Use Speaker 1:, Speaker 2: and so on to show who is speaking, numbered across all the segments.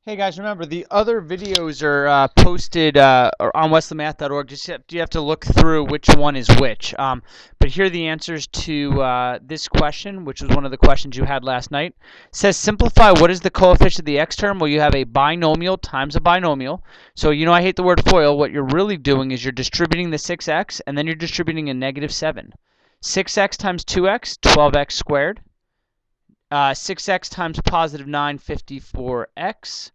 Speaker 1: Hey guys, remember the other videos are posted or on wesleymath.org. You have to look through which one is which. But here are the answers to this question, which was one of the questions you had last night. It says simplify what is the coefficient of the x term? Well, you have a binomial times a binomial. So you know I hate the word FOIL. What you're really doing is you're distributing the 6x and then you're distributing a negative 7. 6x times 2x, 12x squared. 6x times positive 9, 54x.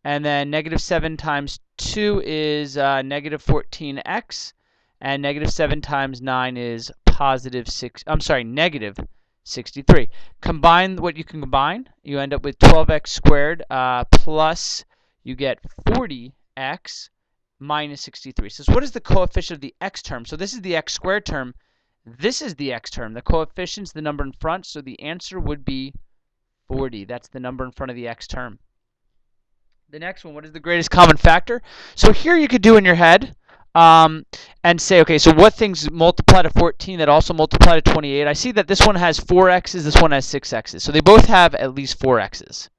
Speaker 1: And then negative 7 times 2 is negative 14x. And negative 7 times 9 is negative 63. Combine what you can combine. You end up with 12x squared plus you get 40x minus 63. So what is the coefficient of the x term? So this is the x squared term. This is the x term. The coefficient's the number in front, so the answer would be 40. That's the number in front of the x term. The next one, what is the greatest common factor? So here you could do in your head and say, okay, so what things multiply to 14 that also multiply to 28? I see that this one has 4x's, this one has 6x's. So they both have at least 4x's.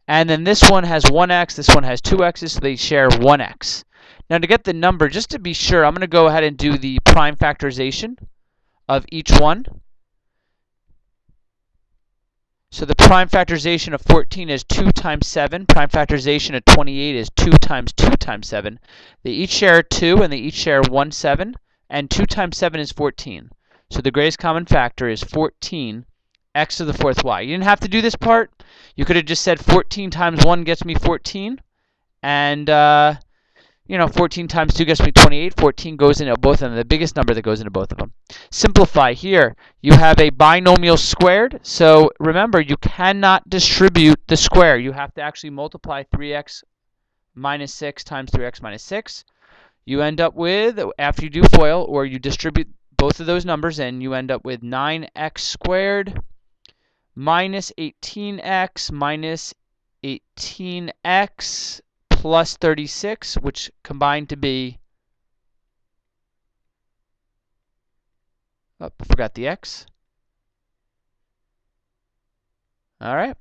Speaker 1: And then this one has 1x, this one has 2x's, so they share 1x. Now to get the number, just to be sure, I'm going to go ahead and do the prime factorization of each one. So the prime factorization of 14 is 2 times 7. Prime factorization of 28 is 2 times 2 times 7. They each share 2 and they each share 1 7. And 2 times 7 is 14. So the greatest common factor is 14 x to the fourth y. You didn't have to do this part. You could have just said 14 times 1 gets me 14. And 14 times 2 gets me 28. 14 goes into both of them, the biggest number that goes into both of them. Simplify here. You have a binomial squared. So remember, you cannot distribute the square. You have to actually multiply 3x minus 6 times 3x minus 6. You end up with, after you do FOIL, or you distribute both of those numbers in, you end up with 9x squared minus 18x minus 18x plus 36, which combined to be, oh, I forgot the x. All right.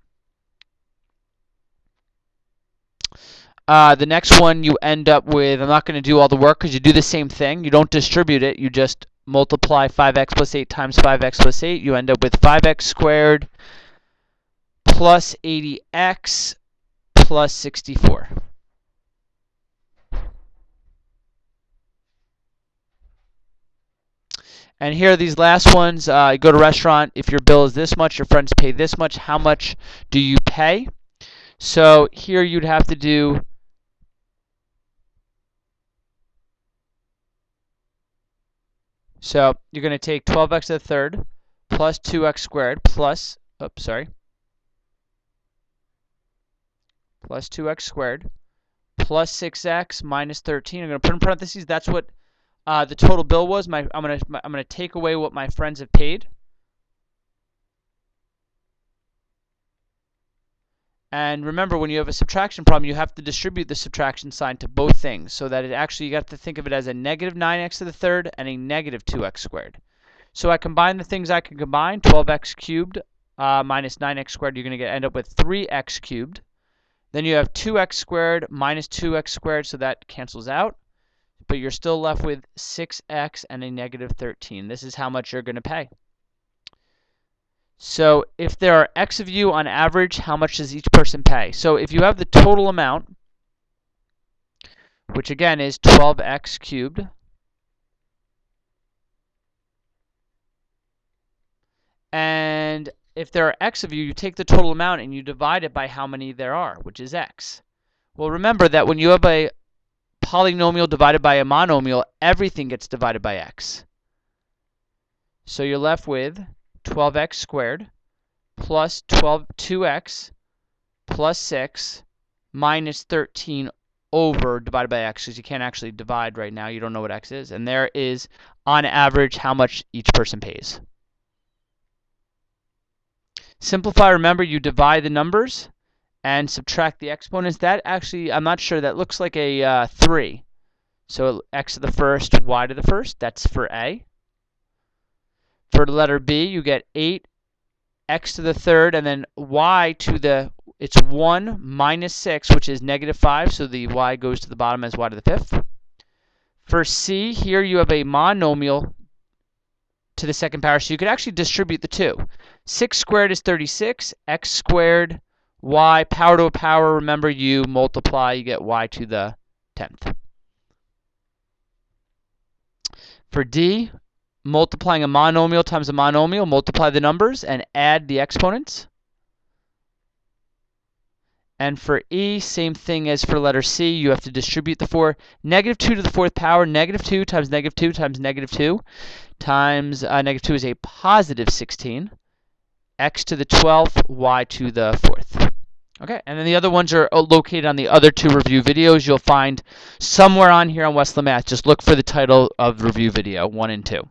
Speaker 1: The next one you end up with, I'm not going to do all the work because you do the same thing. You don't distribute it. You just multiply 5x plus 8 times 5x plus 8. You end up with 5x squared plus 80x plus 64. And here are these last ones. You go to a restaurant. If your bill is this much, your friends pay this much. How much do you pay? So here you'd have to do so you're going to take 12x to the third plus 2x squared plus, plus 2x squared plus 6x minus 13. I'm going to put in parentheses. That's what the total bill was. I'm gonna take away what my friends have paid. And remember, when you have a subtraction problem, you have to distribute the subtraction sign to both things, so that it actually, you got to think of it as a negative 9x to the third and a negative 2x squared. So I combine the things I can combine. 12x cubed minus 9x squared, you're going to end up with 3x cubed. Then you have 2x squared minus 2x squared, so that cancels out. But you're still left with 6x and a negative 13. This is how much you're going to pay. So if there are x of you on average, how much does each person pay? So if you have the total amount, which again is 12x cubed, and if there are x of you, you take the total amount and you divide it by how many there are, which is x. Well, remember that when you have a polynomial divided by a monomial, everything gets divided by x. So you're left with 12x squared plus 2x plus 6 minus 13 over divided by x, because you can't actually divide right now. You don't know what x is. And there is, on average, how much each person pays. Simplify, remember, you divide the numbers and subtract the exponents. That actually, I'm not sure, that looks like a 3. So x to the first, y to the first, that's for A. For the letter B, you get 8 x to the third, and then y to the it's 1 minus 6, which is negative 5, so the y goes to the bottom as y to the 5th. For c, here you have a monomial to the second power, so you could actually distribute the 2. 6 squared is 36, x squared, y, power to a power, remember you multiply, you get y to the 10th. For d, multiplying a monomial times a monomial, multiply the numbers and add the exponents. And for e, same thing as for letter c, you have to distribute the 4. Negative 2 to the 4th power, negative 2 times negative 2 times negative 2 times negative 2 is a positive 16. X to the 12th, y to the 4th. Okay, and then the other ones are located on the other 2 review videos you'll find somewhere on here on Westland Math. Just look for the title of review video 1 and 2.